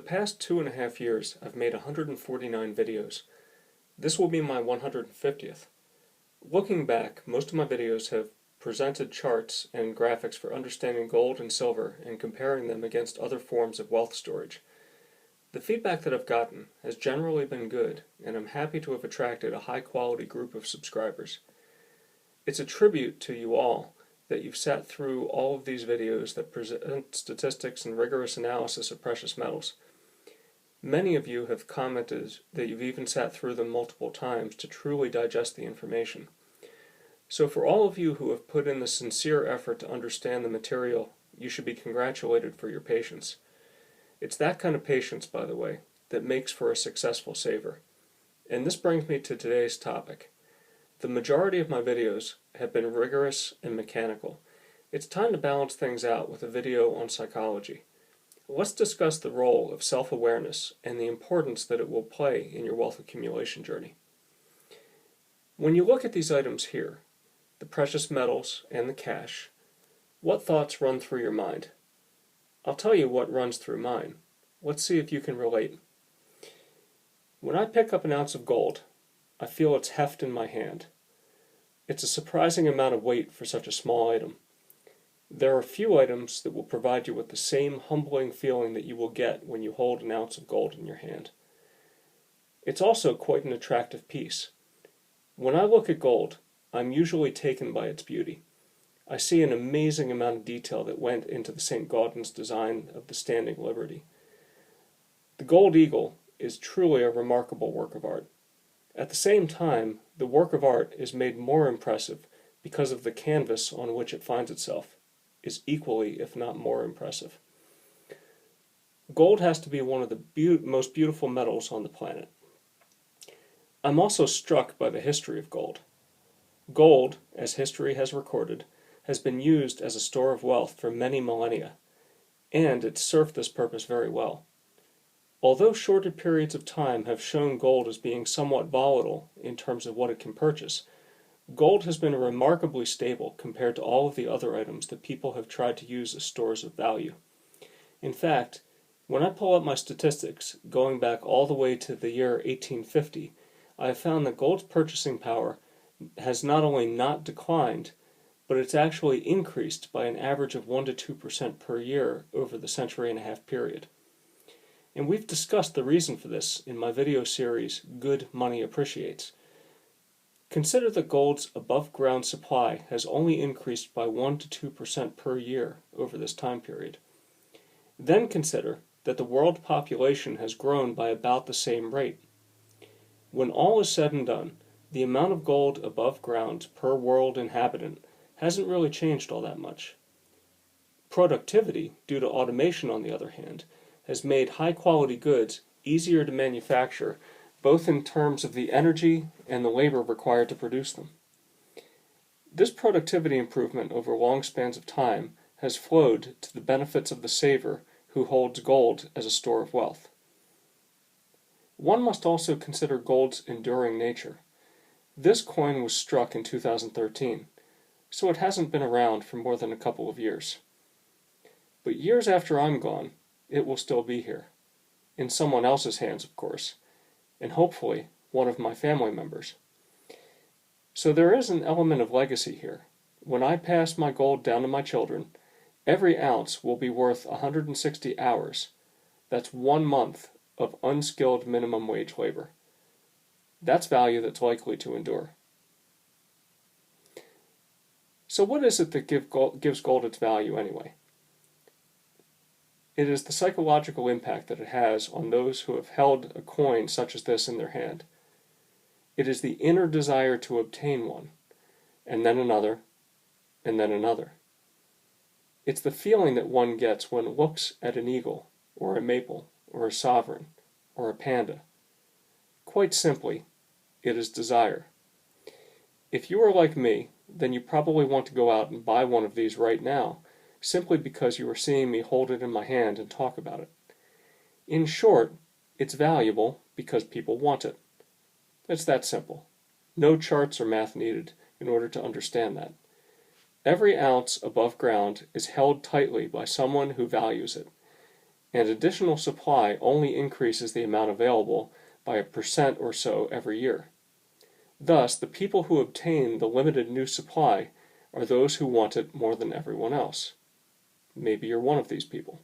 past 2.5 years, I've made 149 videos. This will be my 150th. Looking back, most of my videos have presented charts and graphics for understanding gold and silver and comparing them against other forms of wealth storage. The feedback that I've gotten has generally been good, and I'm happy to have attracted a high-quality group of subscribers. It's a tribute to you all that you've sat through all of these videos that present statistics and rigorous analysis of precious metals. Many of you have commented that you've even sat through them multiple times to truly digest the information. So for all of you who have put in the sincere effort to understand the material, you should be congratulated for your patience. It's that kind of patience, by the way, that makes for a successful saver. And this brings me to today's topic. The majority of my videos have been rigorous and mechanical. It's time to balance things out with a video on psychology. Let's discuss the role of self-awareness and the importance that it will play in your wealth accumulation journey. When you look at these items here, the precious metals and the cash, what thoughts run through your mind? I'll tell you what runs through mine. Let's see if you can relate. When I pick up an ounce of gold, I feel its heft in my hand. It's a surprising amount of weight for such a small item. There are few items that will provide you with the same humbling feeling that you will get when you hold an ounce of gold in your hand. It's also quite an attractive piece. When I look at gold, I'm usually taken by its beauty. I see an amazing amount of detail that went into the St. Gaudens design of the Standing Liberty. The gold eagle is truly a remarkable work of art. At the same time, the work of art is made more impressive because of the canvas on which it finds itself is equally, if not more, impressive. Gold has to be one of the most beautiful metals on the planet. I'm also struck by the history of gold. Gold, as history has recorded, has been used as a store of wealth for many millennia, and it's served this purpose very well. Although shorter periods of time have shown gold as being somewhat volatile in terms of what it can purchase, gold has been remarkably stable compared to all of the other items that people have tried to use as stores of value. In fact, when I pull up my statistics going back all the way to the year 1850, I have found that gold's purchasing power has not only not declined, but it's actually increased by an average of 1 to 2% per year over the century-and-a-half period. And we've discussed the reason for this in my video series, Good Money Appreciates. Consider that gold's above-ground supply has only increased by 1 to 2% per year over this time period. Then consider that the world population has grown by about the same rate. When all is said and done, the amount of gold above ground per world inhabitant hasn't really changed all that much. Productivity, due to automation on the other hand, has made high-quality goods easier to manufacture, both in terms of the energy and the labor required to produce them. This productivity improvement over long spans of time has flowed to the benefits of the saver who holds gold as a store of wealth. One must also consider gold's enduring nature. This coin was struck in 2013, so it hasn't been around for more than a couple of years. But years after I'm gone, it will still be here. In someone else's hands, of course, and hopefully one of my family members. So there is an element of legacy here. When I pass my gold down to my children, every ounce will be worth 160 hours. That's 1 month of unskilled minimum wage labor. That's value that's likely to endure. So what is it that gives gold its value anyway? It is the psychological impact that it has on those who have held a coin such as this in their hand. It is the inner desire to obtain one, and then another, and then another. It's the feeling that one gets when it looks at an eagle, or a maple, or a sovereign, or a panda. Quite simply, it is desire. If you are like me, then you probably want to go out and buy one of these right now, simply because you are seeing me hold it in my hand and talk about it. In short, it's valuable because people want it. It's that simple. No charts or math needed in order to understand that. Every ounce above ground is held tightly by someone who values it, and additional supply only increases the amount available by 1% or so every year. Thus, the people who obtain the limited new supply are those who want it more than everyone else. Maybe you're one of these people.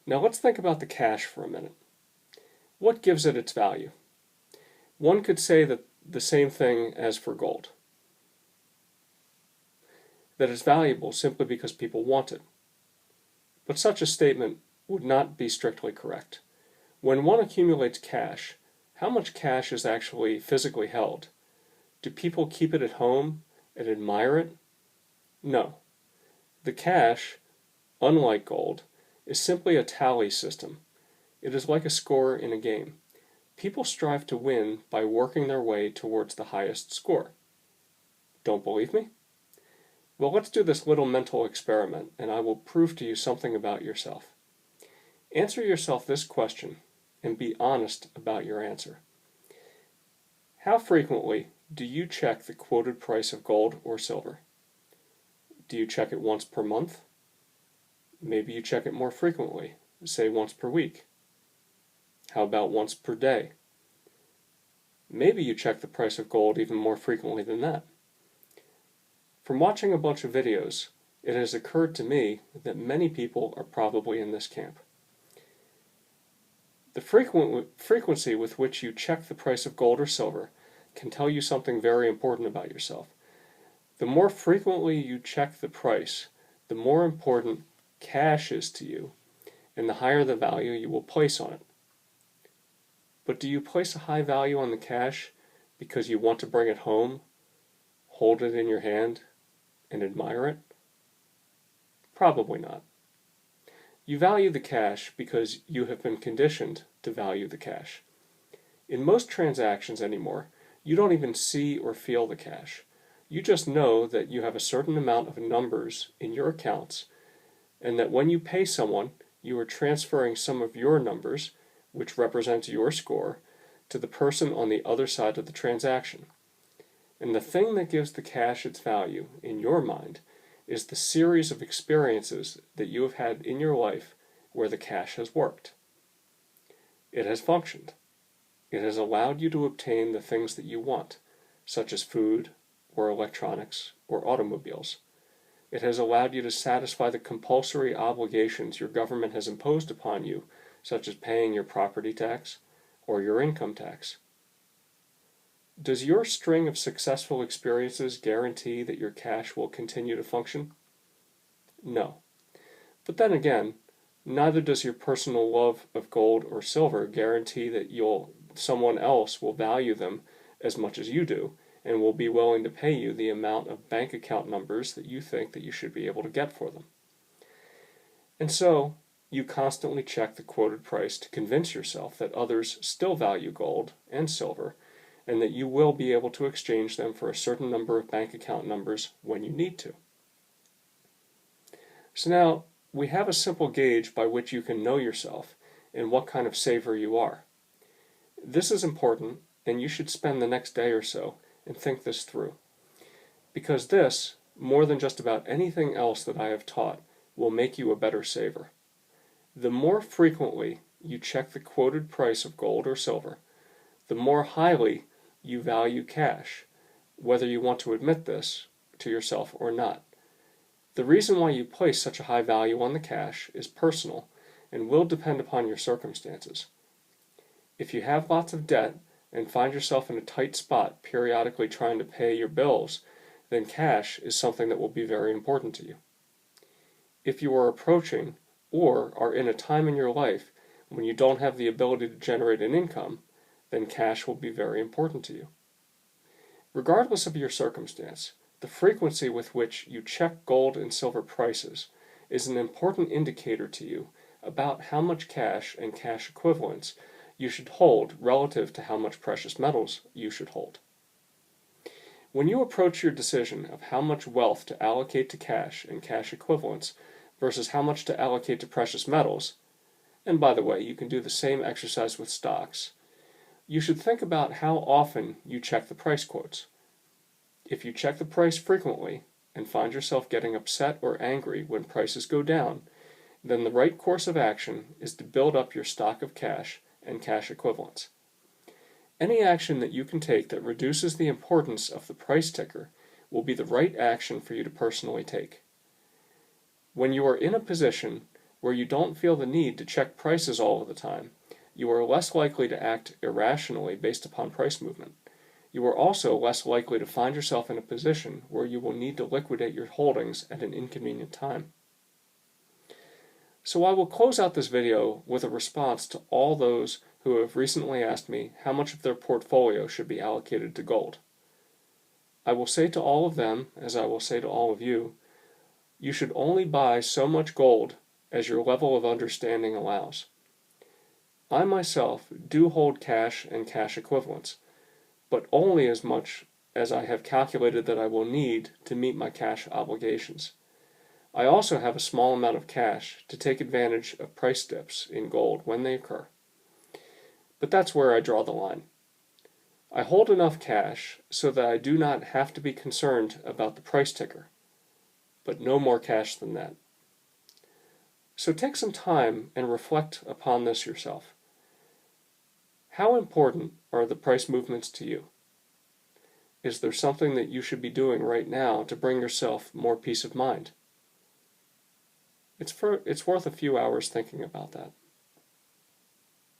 Now let's think about the cash for a minute. What gives it its value? One could say that the same thing as for gold. That it's valuable simply because people want it. But such a statement would not be strictly correct. When one accumulates cash, how much cash is actually physically held? Do people keep it at home and admire it? No. The cash, unlike gold, is simply a tally system. It is like a score in a game. People strive to win by working their way towards the highest score. Don't believe me? Well, let's do this little mental experiment, and I will prove to you something about yourself. Answer yourself this question, and be honest about your answer. How frequently do you check the quoted price of gold or silver? Do you check it once per month? Maybe you check it more frequently, say once per week. How about once per day? Maybe you check the price of gold even more frequently than that. From watching a bunch of videos, it has occurred to me that many people are probably in this camp. The frequency with which you check the price of gold or silver can tell you something very important about yourself. The more frequently you check the price, the more important cash is to you, and the higher the value you will place on it. But do you place a high value on the cash because you want to bring it home, hold it in your hand, and admire it? Probably not. You value the cash because you have been conditioned to value the cash. In most transactions anymore, you don't even see or feel the cash. You just know that you have a certain amount of numbers in your accounts, and that when you pay someone, you are transferring some of your numbers, which represents your score, to the person on the other side of the transaction. And the thing that gives the cash its value, in your mind, is the series of experiences that you have had in your life where the cash has worked. It has functioned. It has allowed you to obtain the things that you want, such as food, or electronics, or automobiles. It has allowed you to satisfy the compulsory obligations your government has imposed upon you, such as paying your property tax or your income tax. Does your string of successful experiences guarantee that your cash will continue to function? No. But then again, neither does your personal love of gold or silver guarantee that someone else will value them as much as you do, and will be willing to pay you the amount of bank account numbers that you think that you should be able to get for them. And so, you constantly check the quoted price to convince yourself that others still value gold and silver, and that you will be able to exchange them for a certain number of bank account numbers when you need to. So now, we have a simple gauge by which you can know yourself and what kind of saver you are. This is important, and you should spend the next day or so and think this through. Because this, more than just about anything else that I have taught, will make you a better saver. The more frequently you check the quoted price of gold or silver, the more highly you value cash, whether you want to admit this to yourself or not. The reason why you place such a high value on the cash is personal and will depend upon your circumstances. If you have lots of debt and find yourself in a tight spot periodically trying to pay your bills, then cash is something that will be very important to you. If you are approaching or are in a time in your life when you don't have the ability to generate an income, then cash will be very important to you. Regardless of your circumstance, the frequency with which you check gold and silver prices is an important indicator to you about how much cash and cash equivalents you should hold relative to how much precious metals you should hold. When you approach your decision of how much wealth to allocate to cash and cash equivalents versus how much to allocate to precious metals, and by the way, you can do the same exercise with stocks, you should think about how often you check the price quotes. If you check the price frequently and find yourself getting upset or angry when prices go down, then the right course of action is to build up your stock of cash and cash equivalents. Any action that you can take that reduces the importance of the price ticker will be the right action for you to personally take. When you are in a position where you don't feel the need to check prices all of the time, you are less likely to act irrationally based upon price movement. You are also less likely to find yourself in a position where you will need to liquidate your holdings at an inconvenient time. So I will close out this video with a response to all those who have recently asked me how much of their portfolio should be allocated to gold. I will say to all of them, as I will say to all of you, you should only buy so much gold as your level of understanding allows. I myself do hold cash and cash equivalents, but only as much as I have calculated that I will need to meet my cash obligations. I also have a small amount of cash to take advantage of price dips in gold when they occur. But that's where I draw the line. I hold enough cash so that I do not have to be concerned about the price ticker, but no more cash than that. So take some time and reflect upon this yourself. How important are the price movements to you? Is there something that you should be doing right now to bring yourself more peace of mind? It's worth a few hours thinking about that.